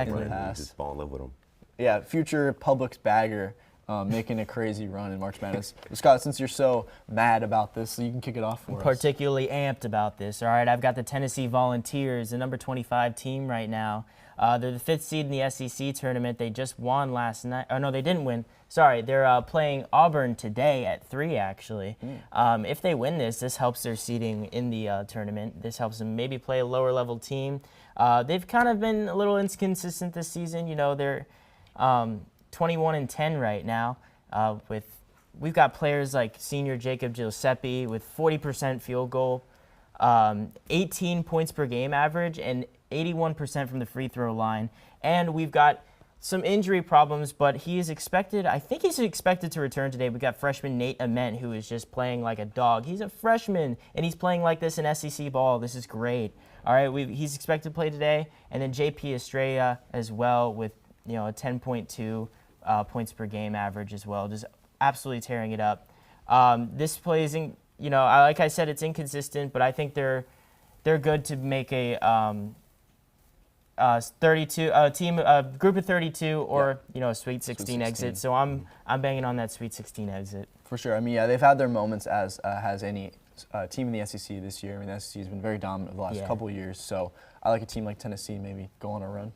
Exactly. You just fall in love with them. Yeah, future Publix bagger making a crazy run in March Madness. Scott, since you're so mad about this, you can kick it off for us. Particularly amped about this. All right, I've got the Tennessee Volunteers, the number 25 team right now. They're the 5th seed in the SEC tournament. They just won last night. Oh, no, they didn't win. Sorry, they're playing Auburn today at 3, actually. If they win this helps their seeding in the tournament. This helps them maybe play a lower-level team. They've kind of been a little inconsistent this season. You know, they're 21-10 right now. We've got players like senior Jacob Giuseppe with 40% field goal, 18 points per game average, and 81% from the free throw line. And we've got some injury problems, but I think he's expected to return today. We got freshman Nate Ament, who is just playing like a dog. He's a freshman, and he's playing like this in SEC ball. This is great. All right, he's expected to play today. And then JP Estrella as well with, a 10.2 points per game average as well, just absolutely tearing it up. This plays in, like I said, it's inconsistent, but I think they're good to make a 32 team, a group of 32, or a Sweet 16 exit. So I'm banging on that Sweet 16 exit for sure. I mean, yeah, they've had their moments as has any team in the SEC this year. I mean, the SEC has been very dominant the last couple of years. So I like a team like Tennessee maybe go on a run.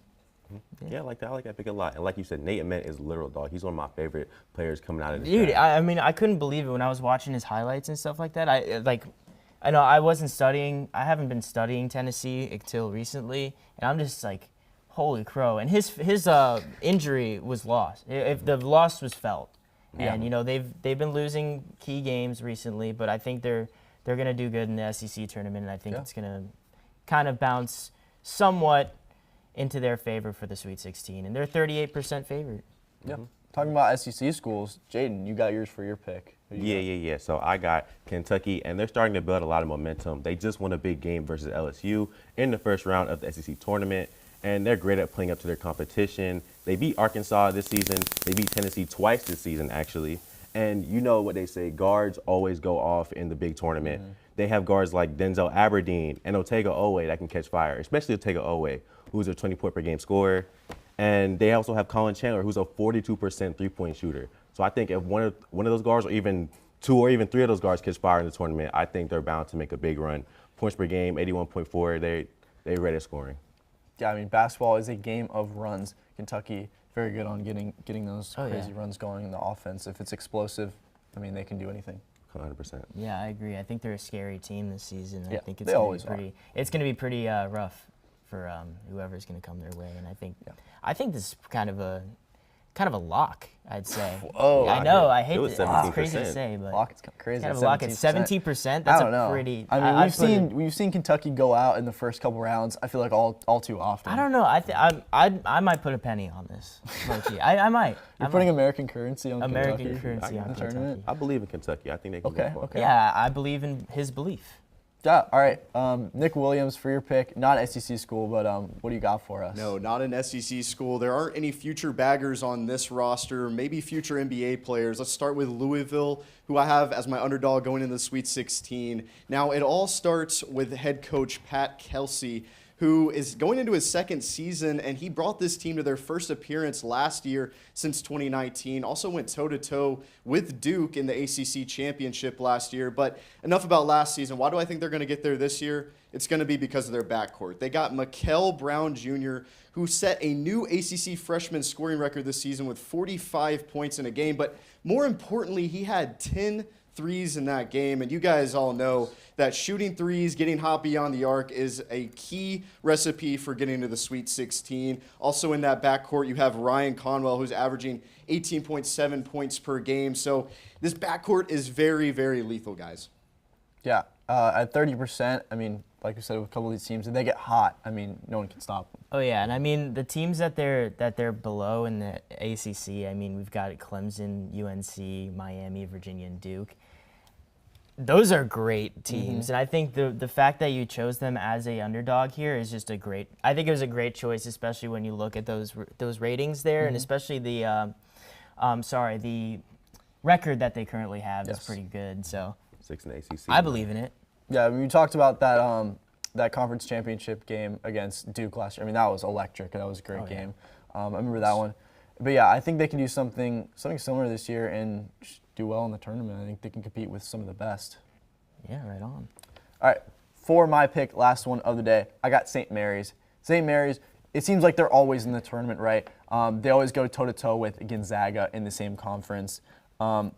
Yeah, I like that pick a lot. And like you said, Nate Ament is a literal dog. He's one of my favorite players coming out of this Dude, draft. I mean, I couldn't believe it when I was watching his highlights and stuff like that. I know I wasn't studying. I haven't been studying Tennessee until recently, and I'm just like, holy crow. And his injury was lost. If the loss was felt, and they've been losing key games recently, but I think they're gonna do good in the SEC tournament, and I think it's gonna kind of bounce somewhat into their favor for the Sweet 16, and they're 38% favorite. Yeah. Talking about SEC schools, Jaden, you got yours for your pick. Yeah. So I got Kentucky, and they're starting to build a lot of momentum. They just won a big game versus LSU in the first round of the SEC tournament, and they're great at playing up to their competition. They beat Arkansas this season. They beat Tennessee twice this season, actually. And you know what they say, guards always go off in the big tournament. They have guards like Denzel Aberdeen and Otega Owe that can catch fire, especially Otega Owe, who's a 20-point-per-game scorer. And they also have Colin Chandler, who's a 42% three-point shooter. So I think if one of those guards, or even 2 or even 3 of those guards catch fire in the tournament, I think they're bound to make a big run. Points per game, 81.4. They're ready at scoring. Yeah, I mean, basketball is a game of runs. Kentucky, very good on getting those crazy runs going in the offense. If it's explosive, I mean, they can do anything. 100%. Yeah, I agree. I think they're a scary team this season. Yeah, I think they always are. It's going to be pretty rough for whoever's going to come their way, and I think this is kind of a lock, I'd say. Oh, I know. I hate it. It's crazy to say, but lock is crazy. It's kind of a lock at 17%. That's I don't know. Pretty. I mean, we've seen Kentucky go out in the first couple rounds. I feel like all too often. I don't know. I might put a penny on this. I might. You're putting American currency on Kentucky? Currency on the tournament. I believe in Kentucky. I think they can go far. Okay. Yeah, I believe in his belief. Yeah, all right. Nick Williams for your pick. Not SEC school, but what do you got for us? No, not an SEC school. There aren't any future baggers on this roster, maybe future NBA players. Let's start with Louisville, who I have as my underdog going into the Sweet 16. Now, it all starts with head coach Pat Kelsey, who is going into his 2nd season, and he brought this team to their first appearance last year since 2019. Also went toe-to-toe with Duke in the ACC championship last year. But enough about last season. Why do I think they're going to get there this year? It's going to be because of their backcourt. They got Mikel Brown Jr., who set a new ACC freshman scoring record this season with 45 points in a game. But more importantly, he had 10 threes in that game, and you guys all know that shooting threes, getting hot beyond the arc is a key recipe for getting to the Sweet 16. Also in that backcourt, you have Ryan Conwell, who's averaging 18.7 points per game. So this backcourt is very, very lethal, guys. Yeah, at 30%, I mean, like we said, with a couple of these teams, if they get hot, I mean, no one can stop them. Oh yeah, and I mean the teams that they're below in the ACC. I mean, we've got Clemson, UNC, Miami, Virginia, and Duke. Those are great teams, and I think the fact that you chose them as a underdog here is just a great. I think it was a great choice, especially when you look at those ratings there, and especially the the record that they currently have is pretty good. So 6 in the ACC. I believe in it. Yeah, we talked about that that conference championship game against Duke last year. I mean, that was electric. That was a great game. I remember that one. But yeah, I think they can do something similar this year and do well in the tournament. I think they can compete with some of the best. Yeah, right on. All right, for my pick, last one of the day, I got St. Mary's. St. Mary's, it seems like they're always in the tournament, right? They always go toe-to-toe with Gonzaga in the same conference. I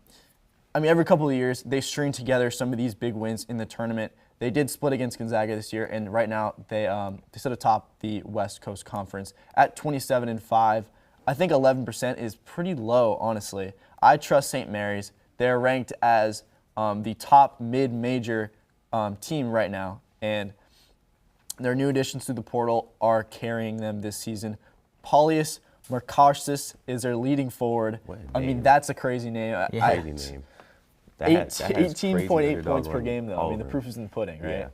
mean, every couple of years, they string together some of these big wins in the tournament. They did split against Gonzaga this year, and right now they sit atop the West Coast Conference at 27-5. I think 11% is pretty low, honestly. I trust St. Mary's. They're ranked as the top mid-major team right now, and their new additions to the portal are carrying them this season. Paulius Markakis is their leading forward. I mean, that's a crazy name. Crazy name. 18.8 points per game, though. I mean, the proof is in the pudding, right? Yeah.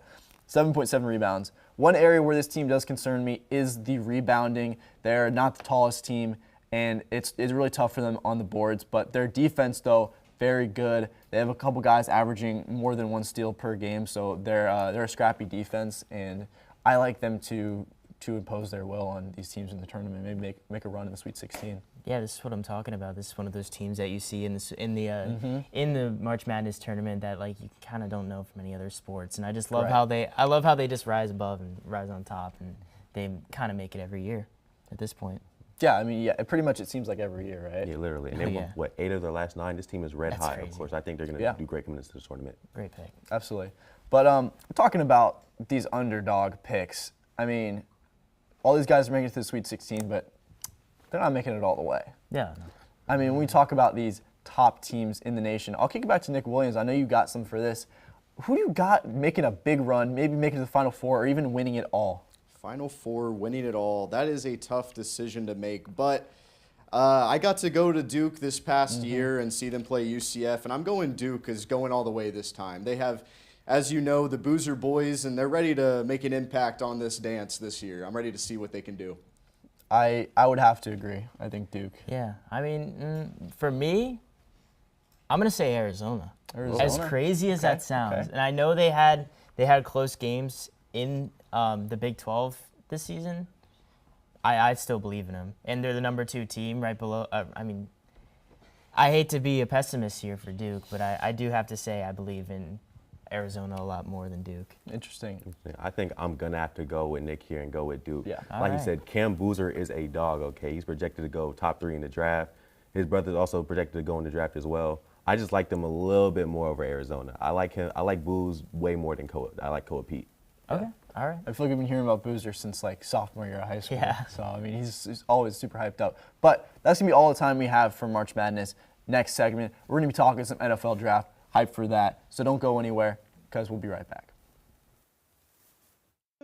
7.7 rebounds. One area where this team does concern me is the rebounding. They're not the tallest team, and it's really tough for them on the boards. But their defense, though, very good. They have a couple guys averaging more than 1 steal per game, so they're a scrappy defense, and I like them to impose their will on these teams in the tournament, maybe make a run in the Sweet 16. Yeah, this is what I'm talking about. This is one of those teams that you see in the March Madness tournament that like you kind of don't know from any other sports. And I just love how they just rise above and rise on top, and they kind of make it every year at this point. Yeah, I mean, pretty much it seems like every year, right? Yeah, literally. And they won, 8 of their last 9? This team is red hot, crazy. of course. I think they're going to do great coming into this tournament. Great pick. Absolutely. But talking about these underdog picks, I mean, all these guys are making it to the Sweet 16, but they're not making it all the way. Yeah. I mean, when we talk about these top teams in the nation, I'll kick it back to Nick Williams. I know you got some for this. Who do you got making a big run, maybe making it to the Final Four or even winning it all? Final Four, winning it all. That is a tough decision to make, but I got to go to Duke this past year and see them play UCF, and I'm going Duke is going all the way this time. They have, as you know, the Boozer boys, and they're ready to make an impact on this dance this year. I'm ready to see what they can do. I would have to agree. I think Duke. Yeah. I mean, for me, I'm going to say Arizona. As crazy as that sounds. And I know they had close games in the Big 12 this season. I still believe in them. And they're the number 2 team right below. I mean, I hate to be a pessimist here for Duke, but I do have to say I believe in Arizona a lot more than Duke. Interesting. I think I'm going to have to go with Nick here and go with Duke. Yeah. Like you said, Cam Boozer is a dog, okay? He's projected to go top 3 in the draft. His brother's also projected to go in the draft as well. I just like them a little bit more over Arizona. I like him. I like Booz way more than I like Koa Pete. Okay. All right. I feel like we've been hearing about Boozer since like sophomore year of high school. Yeah. So, I mean, he's always super hyped up. But that's going to be all the time we have for March Madness. Next segment, we're going to be talking some NFL draft. Hype for that. So don't go anywhere, because we'll be right back.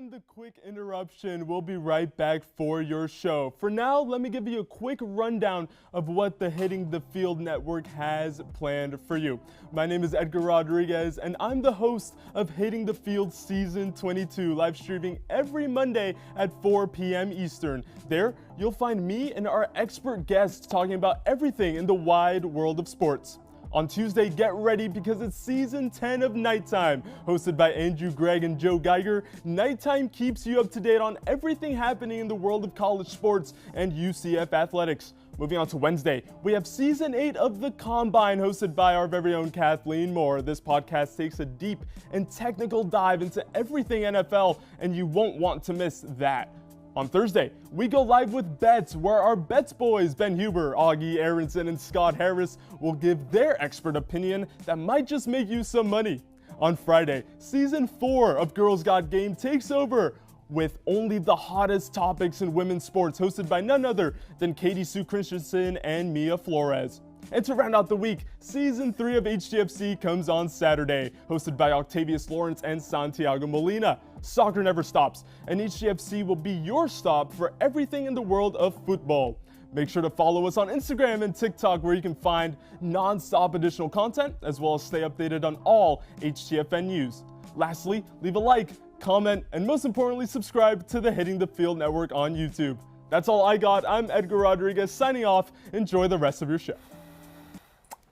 The quick interruption. We'll be right back for your show. For now, let me give you a quick rundown of what the Hitting the Field Network has planned for you. My name is Edgar Rodriguez, and I'm the host of Hitting the Field Season 22, live streaming every Monday at 4 p.m. Eastern. There, you'll find me and our expert guests talking about everything in the wide world of sports. On Tuesday, get ready because it's Season 10 of Nighttime. Hosted by Andrew Gregg and Joe Geiger, Nighttime keeps you up to date on everything happening in the world of college sports and UCF athletics. Moving on to Wednesday, we have Season 8 of The Combine, hosted by our very own Kathleen Moore. This podcast takes a deep and technical dive into everything NFL, and you won't want to miss that. On Thursday, we go live with Bets, where our Bets boys, Ben Huber, Augie Aronson, and Scott Harris, will give their expert opinion that might just make you some money. On Friday, Season 4 of Girls Got Game takes over with only the hottest topics in women's sports, hosted by none other than Katie Sue Christensen and Mia Flores. And to round out the week, Season 3 of HTFC comes on Saturday, hosted by Octavius Lawrence and Santiago Molina. Soccer never stops, and HTFC will be your stop for everything in the world of football. Make sure to follow us on Instagram and TikTok, where you can find non-stop additional content, as well as stay updated on all HTFN news. Lastly, leave a like, comment, and most importantly, subscribe to the Hitting the Field Network on YouTube. That's all I got. I'm Edgar Rodriguez signing off. Enjoy the rest of your show.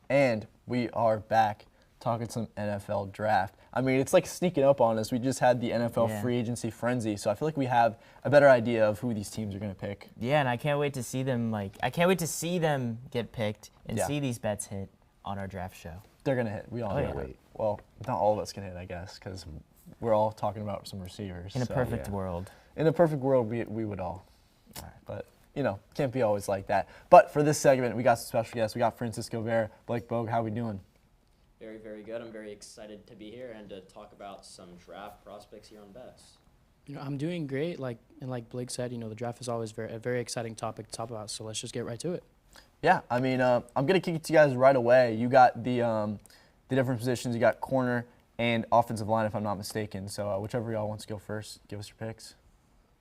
And we are back. talking some NFL draft. I mean, it's like sneaking up on us. We just had the NFL Yeah. free agency frenzy, so I feel like we have a better idea of who these teams are going to pick. Yeah, and I can't wait to see them. I can't wait to see them get picked and Yeah. see these bets hit on our draft show. They're going to hit. We all know yeah. it. Well, not all of us can hit, I guess, because we're all talking about some receivers. In a so- perfect yeah. world. In a perfect world, we would all. But, can't be always like that. But for this segment, we got some special guests. We got Francisco Vera, Blake Bogue. How we doing? Very, very good. I'm very excited to be here and to talk about some draft prospects here on Bets. I'm doing great. Like Blake said, the draft is always a very exciting topic to talk about. So let's just get right to it. Yeah, I mean, I'm going to kick it to you guys right away. You got the different positions. You got corner and offensive line, if I'm not mistaken. So whichever y'all wants to go first, give us your picks.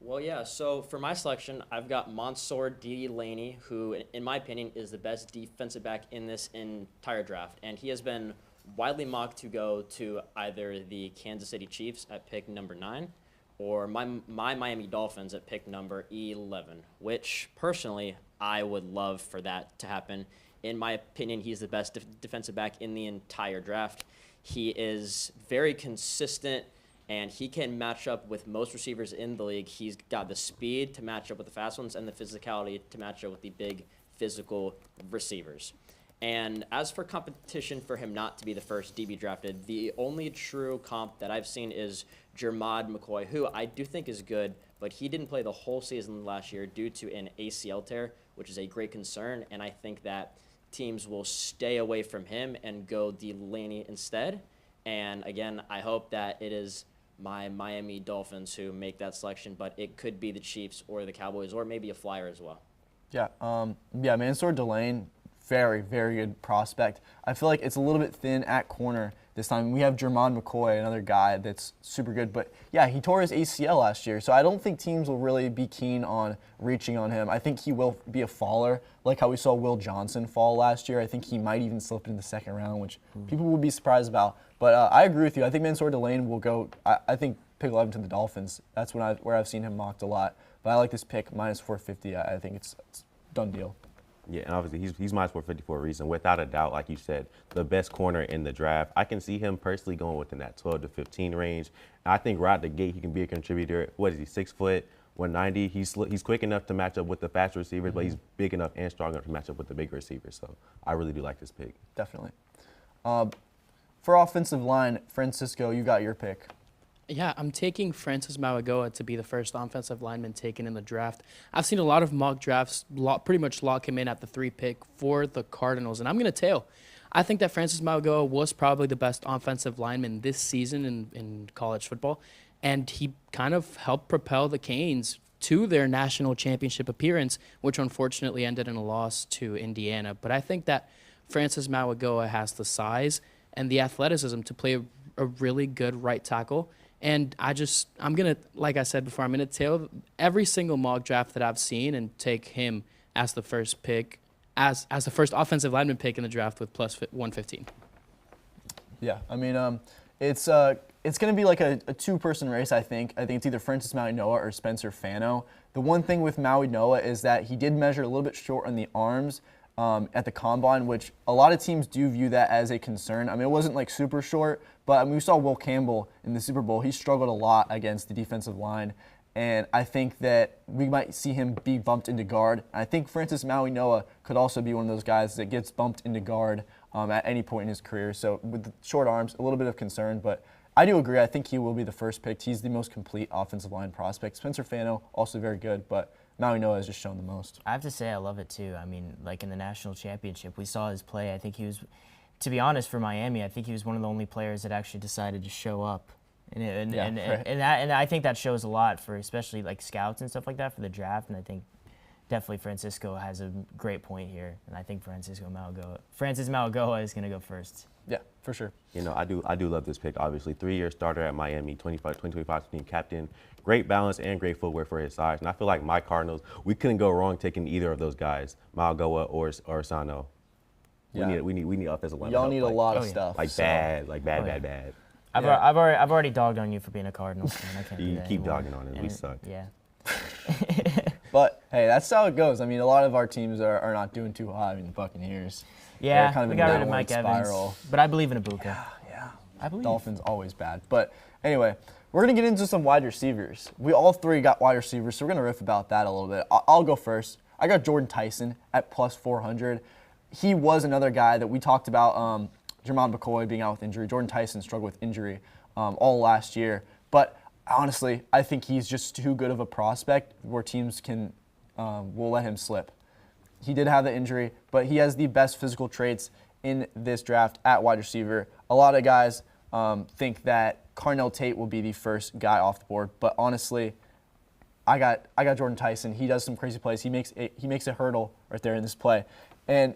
Well, yeah, so for my selection, I've got Mansour Delaney, who, in my opinion, is the best defensive back in this entire draft. And he has been widely mocked to go to either the Kansas City Chiefs at pick number 9 or my Miami Dolphins at pick number 11, which, personally, I would love for that to happen. In my opinion, he's the best defensive back in the entire draft. He is very consistent, and he can match up with most receivers in the league. He's got the speed to match up with the fast ones and the physicality to match up with the big physical receivers. And as for competition for him not to be the first DB drafted, the only true comp that I've seen is Jermod McCoy, who I do think is good, but he didn't play the whole season last year due to an ACL tear, which is a great concern, and I think that teams will stay away from him and go Delaney instead. And again, I hope that it is my Miami Dolphins who make that selection, but it could be the Chiefs or the Cowboys or maybe a Flyer as well. Yeah, Mansour Delaney, very, very good prospect. I feel like it's a little bit thin at corner this time. We have Jermod McCoy, another guy that's super good. But, yeah, he tore his ACL last year, so I don't think teams will really be keen on reaching on him. I think he will be a faller, like how we saw Will Johnson fall last year. I think he might even slip in the second round, which people would be surprised about. But I agree with you. I think Mansour Delaney will go, I think, pick 11 to the Dolphins. That's where I've seen him mocked a lot. But I like this pick, minus 450. I think it's done deal. Yeah, and obviously he's minus 450 for a reason. Without a doubt, like you said, the best corner in the draft. I can see him personally going within that 12 to 15 range. And I think right out the gate he can be a contributor. What is he, 6 foot, 190? He's quick enough to match up with the faster receivers, but he's big enough and strong enough to match up with the bigger receivers. So I really do like this pick. Definitely. For offensive line, Francisco, you got your pick. Yeah, I'm taking Francis Mauigoa to be the first offensive lineman taken in the draft. I've seen a lot of mock drafts pretty much lock him in at the 3 pick for the Cardinals, and I'm going to tail. I think that Francis Mauigoa was probably the best offensive lineman this season in college football, and he kind of helped propel the Canes to their national championship appearance, which unfortunately ended in a loss to Indiana. But I think that Francis Mauigoa has the size and the athleticism to play a really good right tackle. And I'm going to, like I said before, I'm going to tail every single mock draft that I've seen and take him as the first pick, as the first offensive lineman pick in the draft with plus 115. Yeah, I mean, it's going to be like a two-person race, I think. I think it's either Francis Mauigoa or Spencer Fano. The one thing with Mauigoa is that he did measure a little bit short on the arms at the combine, which a lot of teams do view that as a concern. I mean, it wasn't like super short, but I mean, we saw Will Campbell in the Super Bowl. He struggled a lot against the defensive line, and I think that we might see him be bumped into guard. I think Francis Mauigoa could also be one of those guys that gets bumped into guard at any point in his career. So with the short arms, a little bit of concern, but I do agree. I think he will be the first picked. He's the most complete offensive line prospect. Spencer Fano, also very good, but Mauigoa has just shown the most. I have to say I love it too. I mean, like in the national championship, we saw his play. I think he was, to be honest, for Miami, I think he was one of the only players that actually decided to show up. And I think that shows a lot for especially like scouts and stuff like that for the draft. And I think definitely Francisco has a great point here. And I think Francis Mauigoa is going to go first. Yeah, for sure. You know, I do love this pick, obviously. 3-year starter at Miami, 2025 team captain. Great balance and great footwork for his size. And I feel like my Cardinals, we couldn't go wrong taking either of those guys, Mauigoa or Sano. Yeah. We need offensive line. Y'all need a lot of yeah. stuff. Like so. bad. I've already dogged on you for being a Cardinals fan. I can't do You that keep anymore. dogging on us. We And suck. Yeah. But Hey, that's how it goes. I mean, a lot of our teams are not doing too hot. I mean, the Buccaneers. Yeah, they're kind of we in got a rid of downward Mike spiral. Evans, but I believe in Ibuka. Yeah. I believe. Dolphins always bad. But anyway, we're going to get into some wide receivers. We all three got wide receivers, so we're going to riff about that a little bit. I'll go first. I got Jordan Tyson at plus 400. He was another guy that we talked about, Jermon McCoy being out with injury. Jordan Tyson struggled with injury all last year. But honestly, I think he's just too good of a prospect where teams will let him slip. He did have the injury, but he has the best physical traits in this draft at wide receiver. A lot of guys think that Carnell Tate will be the first guy off the board, but honestly, I got Jordan Tyson. He does some crazy plays. He makes a hurdle right there in this play, and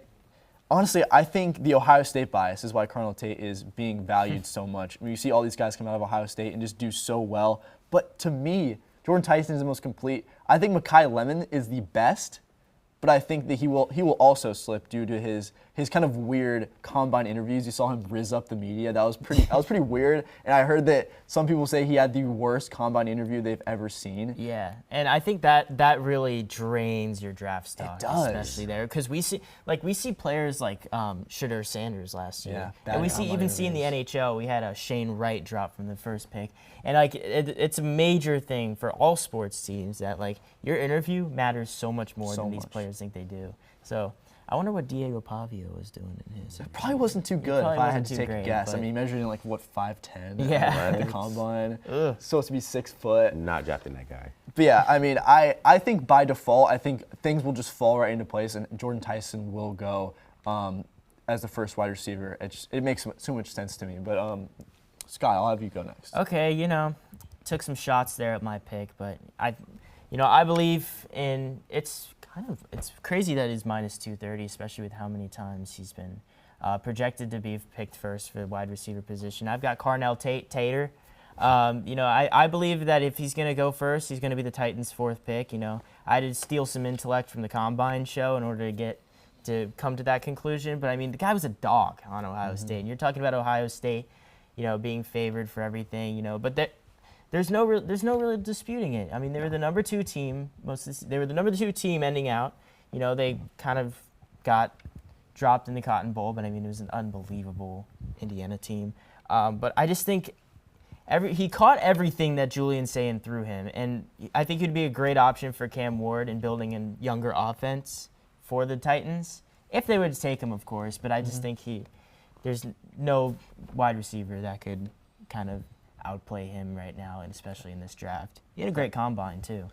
honestly, I think the Ohio State bias is why Carnell Tate is being valued so much. I mean, you see all these guys come out of Ohio State and just do so well, but to me, Jordan Tyson is the most complete. I think Mekhi Lemon is the best, but I think that he will also slip due to his kind of weird combine interviews. You saw him rizz up the media. That was pretty weird. And I heard that some people say he had the worst combine interview they've ever seen. Yeah, and I think that really drains your draft stock, It does. especially there, because we see players like Shedeur Sanders last year, Yeah, and we bad see combine in the interviews. NHL we had a Shane Wright drop from the first pick, and like it's a major thing for all sports teams that like your interview matters so much more than these players think they do. So I wonder what Diego Pavio was doing in his. It probably wasn't too good if probably I had wasn't to too take a great, guess. I but- mean, he measured in like, what, 5'10"? Yeah. At the combine. Ugh. Supposed to be 6 foot. Not drafting that guy. But yeah, I mean, I think by default, I think things will just fall right into place, and Jordan Tyson will go as the first wide receiver. It makes so much sense to me. But Sky, I'll have you go next. Okay, took some shots there at my pick, but I believe in it's crazy that he's minus 230, especially with how many times he's been projected to be picked first for the wide receiver position. I've got Carnell Tater. I believe that if he's going to go first, he's going to be the Titans' fourth pick. I did steal some intellect from the Combine show in order to come to that conclusion. But I mean, the guy was a dog on Ohio State, and you're talking about Ohio State, being favored for everything, but there's no real disputing it. I mean, they were the number 2 team. They were the number 2 team ending out. They kind of got dropped in the Cotton Bowl, but I mean, it was an unbelievable Indiana team. But I just think he caught everything that Julian Sayin threw him, and I think he'd be a great option for Cam Ward in building a younger offense for the Titans, if they would take him, of course. But I just think there's no wide receiver that could kind of outplay him right now, and especially in this draft. He had a great combine too.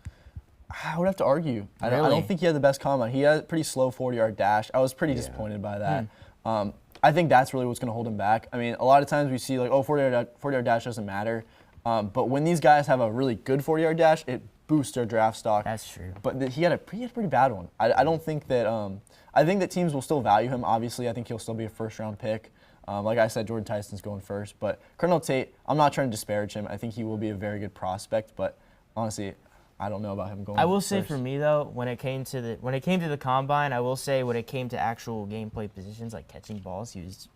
I would have to argue. I Really? don't think he had the best combine. He had a pretty slow 40-yard dash. I was pretty disappointed by that. I think that's really what's going to hold him back. I mean, a lot of times we see like, 40-yard dash doesn't matter. But when these guys have a really good 40-yard dash, it boosts their draft stock. That's true. But he had a pretty bad one. I don't think that I think that teams will still value him. Obviously, I think he'll still be a first-round pick. Like I said, Jordan Tyson's going first. But Carnell Tate, I'm not trying to disparage him. I think he will be a very good prospect. But honestly, I don't know about him going. I will say first. for me though, when it came to the combine, I will say when it came to actual gameplay positions like catching balls, he was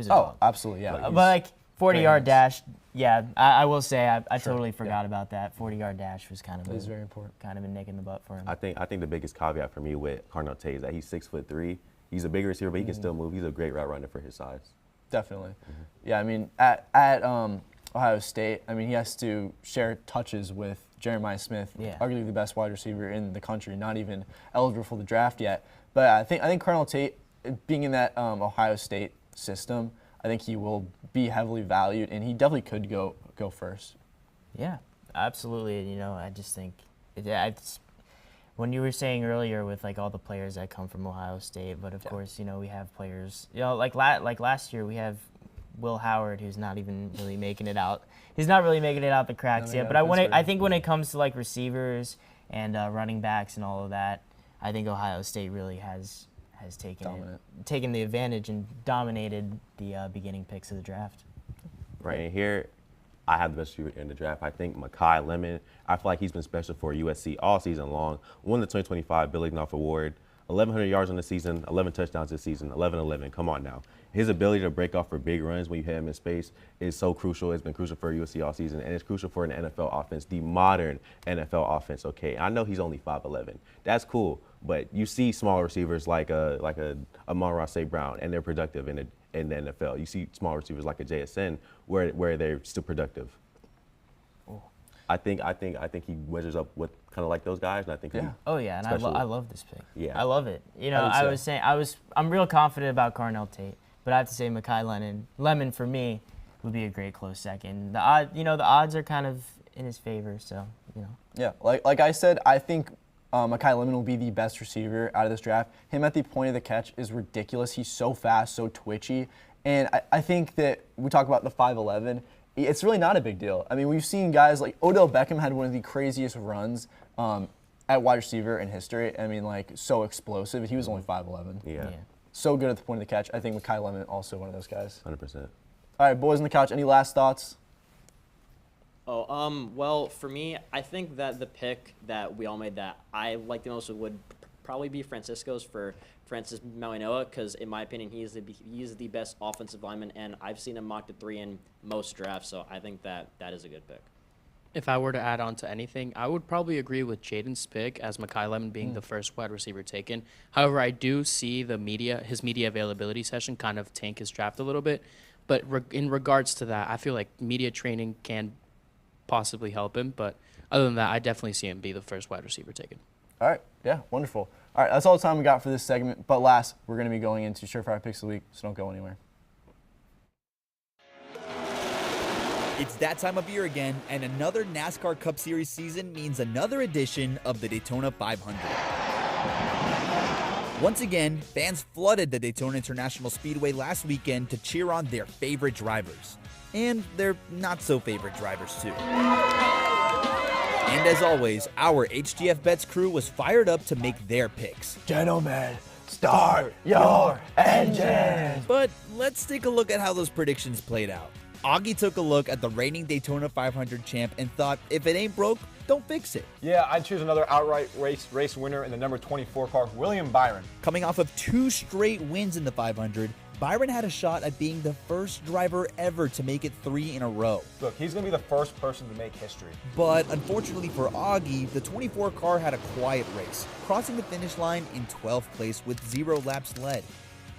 a dog. Absolutely, yeah. But like 40-yard hands. dash, yeah, I will say I totally forgot about that. 40-yard dash was kind of That is very important. kind of a nick in the butt for him. I think the biggest caveat for me with Carnell Tate is that he's 6'3". He's a bigger receiver, but he can still move. He's a great route runner for his size. Definitely. Yeah, I mean, at Ohio State, I mean, he has to share touches with Jeremiah Smith, Yeah. arguably the best wide receiver in the country, not even eligible for the draft yet. But I think Carnell Tate, being in that Ohio State system, I think he will be heavily valued, and he definitely could go first. Yeah, absolutely. I just think when you were saying earlier with like all the players that come from Ohio State, but of course, we have players, like last year we have Will Howard, who's not even really making it out. He's not really making it out the cracks yet. But I think when it comes to like receivers and running backs and all of that, I think Ohio State really has taken the advantage and dominated the beginning picks of the draft. Right, and here I have the best receiver in the draft. I think Mekhi Lemon, I feel like he's been special for USC all season long. Won the 2025 Billy Knauf Award. 1,100 yards on the season, 11 touchdowns this season, 11-11. Come on now. His ability to break off for big runs when you hit him in space is so crucial. It's been crucial for USC all season, and it's crucial for an NFL offense, the modern NFL offense. Okay, I know he's only 5'11". That's cool, but you see small receivers like a Amon-Ra St. Brown, and they're productive in the NFL. You see small receivers like a JSN where they're still productive. I think he measures up with kind of like those guys, and I think Oh yeah, and I love this pick. Yeah. I love it. You know, I do I too. was saying I'm real confident about Carnell Tate, but I have to say Mekhi Lemon for me would be a great close second. The odds are kind of in his favor, so Yeah, like I said, I think Mekhi Lemon will be the best receiver out of this draft. Him at the point of the catch is ridiculous. He's so fast, so twitchy, and I think that we talk about the 5'11". It's really not a big deal. I mean, we've seen guys like Odell Beckham had one of the craziest runs at wide receiver in history. I mean, like, so explosive. He was only 5'11". Yeah, So good at the point of the catch. I think Mekhi Lemon also one of those guys. 100%. All right, boys on the couch, any last thoughts? Well, for me, I think that the pick that we all made that I like the most would probably be Francisco's for Francis Mauigoa, because in my opinion, he is the best offensive lineman, and I've seen him mocked at 3 in most drafts, so I think that is a good pick. If I were to add on to anything, I would probably agree with Jaden's pick as Mekhi Lemon being the first wide receiver taken. However, I do see his media availability session kind of tank his draft a little bit. But in regards to that, I feel like media training can possibly help him. But other than that, I definitely see him be the first wide receiver taken. All right, yeah, wonderful. All right, that's all the time we got for this segment. But last, we're going to be going into Surefire Picks of the Week, so don't go anywhere. It's that time of year again, and another NASCAR Cup Series season means another edition of the Daytona 500. Once again, fans flooded the Daytona International Speedway last weekend to cheer on their favorite drivers. And their not-so-favorite drivers, too. And as always, our HTF Bets crew was fired up to make their picks. Gentlemen, start your engine! But let's take a look at how those predictions played out. Augie took a look at the reigning Daytona 500 champ and thought, if it ain't broke, don't fix it. Yeah, I'd choose another outright race winner in the number 24 car, William Byron. Coming off of 2 straight wins in the 500, Byron had a shot at being the first driver ever to make it 3 in a row. Look, he's going to be the first person to make history. But unfortunately for Augie, the 24 car had a quiet race, crossing the finish line in 12th place with 0 laps led.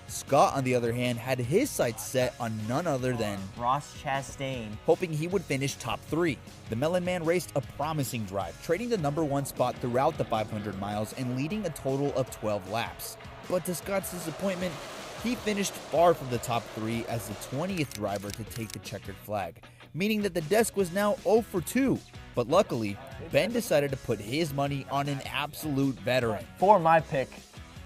Scott, on the other hand, had his sights set on none other than Ross Chastain. hoping he would finish top 3. The Melon Man raced a promising drive, trading the number 1 spot throughout the 500 miles and leading a total of 12 laps. But to Scott's disappointment, he finished far from the top 3 as the 20th driver to take the checkered flag, meaning that the desk was now 0 for 2. But luckily, Ben decided to put his money on an absolute veteran. For my pick,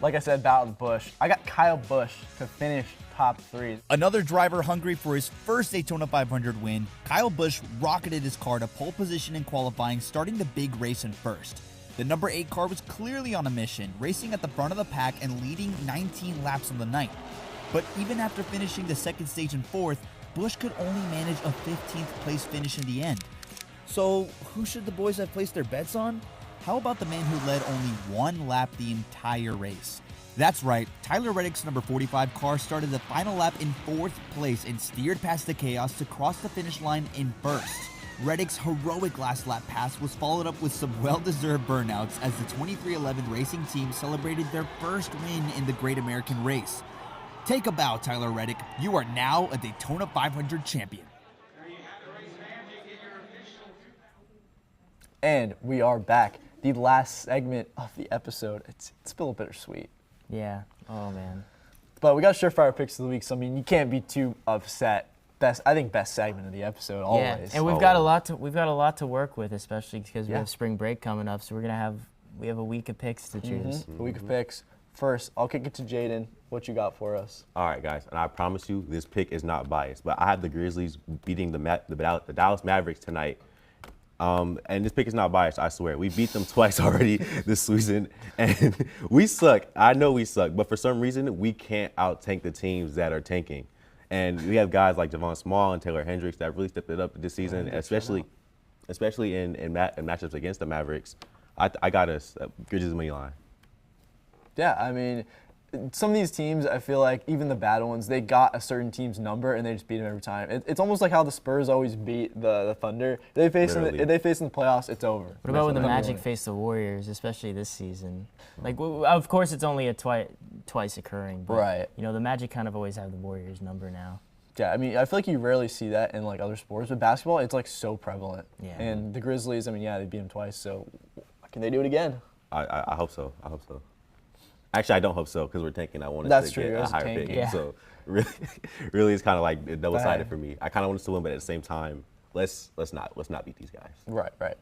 like I said, Battle of the Bush, I got Kyle Busch to finish top 3. Another driver hungry for his first Daytona 500 win, Kyle Busch rocketed his car to pole position in qualifying, starting the big race in first. The number 8 car was clearly on a mission, racing at the front of the pack and leading 19 laps on the night. But even after finishing the second stage in 4th, Busch could only manage a 15th place finish in the end. So who should the boys have placed their bets on? How about the man who led only 1 lap the entire race? That's right, Tyler Reddick's number 45 car started the final lap in 4th place and steered past the chaos to cross the finish line in 1st. Reddick's heroic last lap pass was followed up with some well-deserved burnouts as the 2311 racing team celebrated their first win in the Great American Race. Take a bow, Tyler Reddick. You are now a Daytona 500 champion. And we are back. The last segment of the episode. It's still a bittersweet. Yeah. Oh man. But we got Surefire Picks of the Week, so I mean, you can't be too upset. I think best segment of the episode always. Yeah, and we've got a lot to work with, especially because we Yeah. have spring break coming up. So we have a week of picks to choose. A week of picks. First, I'll kick it to Jaden. What you got for us? All right, guys, and I promise you this pick is not biased, but I have the Grizzlies beating the Dallas Mavericks tonight. And this pick is not biased, I swear. We beat them twice already this season, and we suck. I know we suck, but for some reason, we can't out-tank the teams that are tanking. And we have guys like Javon Small and Taylor Hendricks that really stepped it up this season, especially in matchups against the Mavericks. I got us Grizzlies money line. Yeah, I mean, some of these teams, I feel like, even the bad ones, they got a certain team's number and they just beat them every time. It's almost like how the Spurs always beat the Thunder. If they face in the playoffs, it's over. What about when the Magic face the Warriors, especially this season? Like, of course, it's only a twice occurring, but Right. you know, the Magic kind of always have the Warriors number now. Yeah, I mean, I feel like you rarely see that in like other sports, but basketball, it's like so prevalent. Yeah. And the Grizzlies, I mean, yeah, they beat them twice, so can they do it again? I hope so. I hope so. Actually, I don't hope so because we're tanking. I want us That's to true. get It a was higher tanking. pick. Yeah. So really, it's kind of like double-sided Right. for me. I kind of want us to win, but at the same time, let's not beat these guys. Right, right.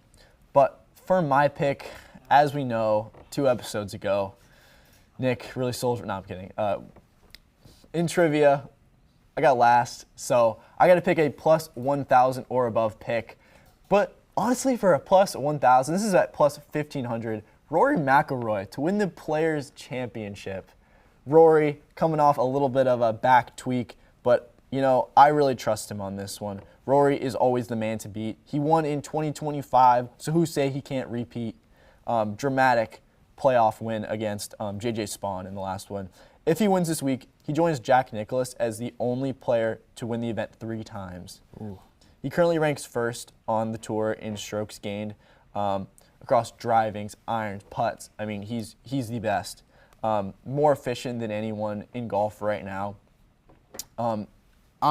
But for my pick, as we know, 2 episodes ago, Nick really sold. No, I'm kidding. In trivia, I got last, so I got to pick a plus 1,000 or above pick. But honestly, for a plus 1,000, this is at plus 1,500. Rory McIlroy to win the Players' Championship. Rory coming off a little bit of a back tweak, but you know, I really trust him on this one. Rory is always the man to beat. He won in 2025, so who say he can't repeat? Dramatic playoff win against JJ Spawn in the last one. If he wins this week, he joins Jack Nicklaus as the only player to win the event 3 times. Ooh. He currently ranks first on the tour in strokes gained across drivings, irons, putts. I mean, he's the best. More efficient than anyone in golf right now. I'm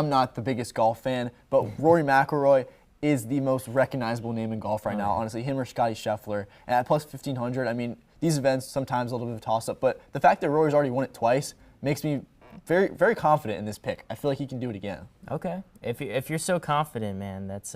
not the biggest golf fan, but Rory McIlroy is the most recognizable name in golf right now. Honestly, him or Scotty Scheffler. And at plus 1,500, I mean, these events sometimes a little bit of a toss-up, but the fact that Rory's already won it twice makes me very, very confident in this pick. I feel like he can do it again. Okay, if you're so confident, man, that's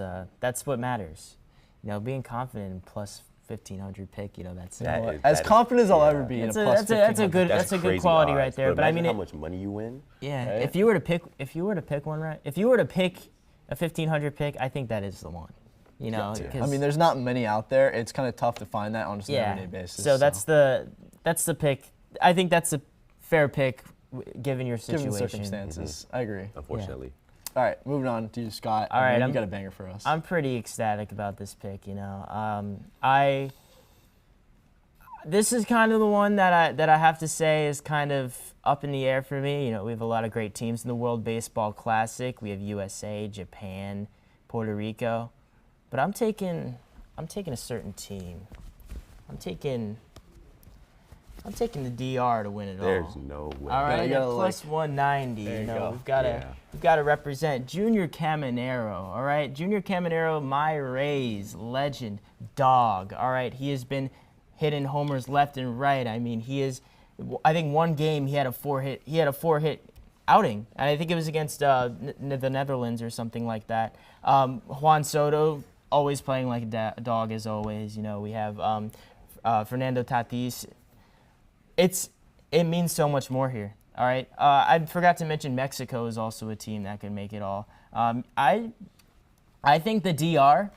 what matters. You know, being confident in plus 1,500 pick, you know, that's As confident as I'll ever be in a plus 1,500. That's a good crazy quality odds, right there. But I mean, how much money you win? yeah, Right? if you were to pick one, right? If you were to pick a 1,500 pick, I think that is the one. You know, I mean, there's not many out there. It's kind of tough to find that on just an everyday basis. So that's the pick. I think that's a fair pick given your given situation. the circumstances. I agree. Unfortunately. All right, moving on to you, Scott. All right, you got a banger for us. I'm pretty ecstatic about this pick. You know, this is kind of the one that I have to say is kind of up in the air for me. You know, we have a lot of great teams in the World Baseball Classic. We have USA, Japan, Puerto Rico, but I'm taking a certain team. I'm taking the DR to win it all. There's no way. All right, you gotta, plus 190. there You you know, go. we've got to represent Junior Caminero. All right, Junior Caminero, my Rays legend, dog. All right, he has been hitting homers left and right. I mean, I think one game he had a 4-hit outing, and I think it was against the Netherlands or something like that. Juan Soto always playing like a dog as always. You know, we have Fernando Tatis. It means so much more here. All right. I forgot to mention Mexico is also a team that can make it all. I think the DR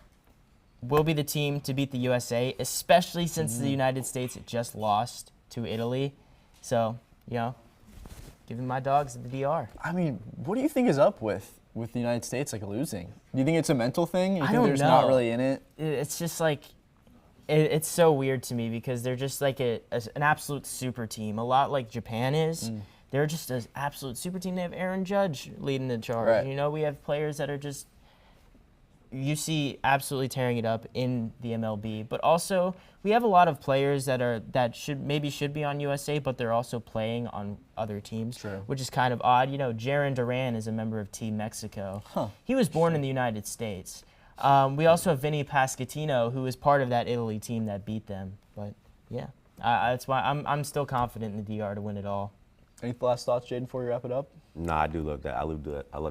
will be the team to beat the USA, especially since the United States just lost to Italy. So, you know, giving my dogs the DR. I mean, what do you think is up with the United States like losing? Do you think it's a mental thing? You I think don't they're just not know. really in it? It's just like it's so weird to me because they're just like an absolute super team, a lot like Japan is. They're just an absolute super team. They have Aaron Judge leading the charge. Right. You know, we have players that are just you see absolutely tearing it up in the MLB, but also we have a lot of players that should be on USA, but they're also playing on other teams, True. which is kind of odd. You know, Jaron Duran is a member of Team Mexico. He was born in the United States. We also have Vinny Pasquantino, who is part of that Italy team that beat them. But yeah, that's why I'm still confident in the DR to win it all. Any last thoughts, Jaden, before we wrap it up? Nah, I do love that. I love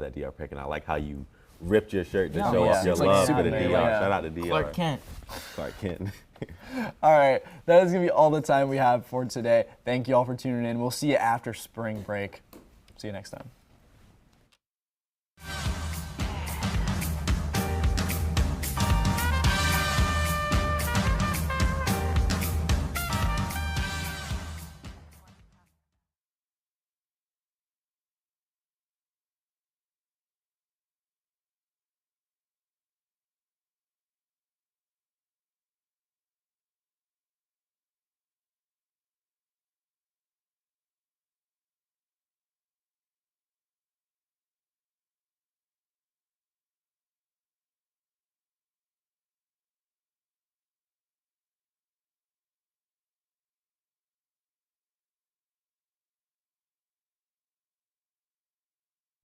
that DR pick, and I like how you ripped your shirt to No, show yeah. off your It's like love for the Superman, DR. yeah. Shout out to DR. Clark Kent. Clark Kent. All right, that is going to be all the time we have for today. Thank you all for tuning in. We'll see you after spring break. See you next time.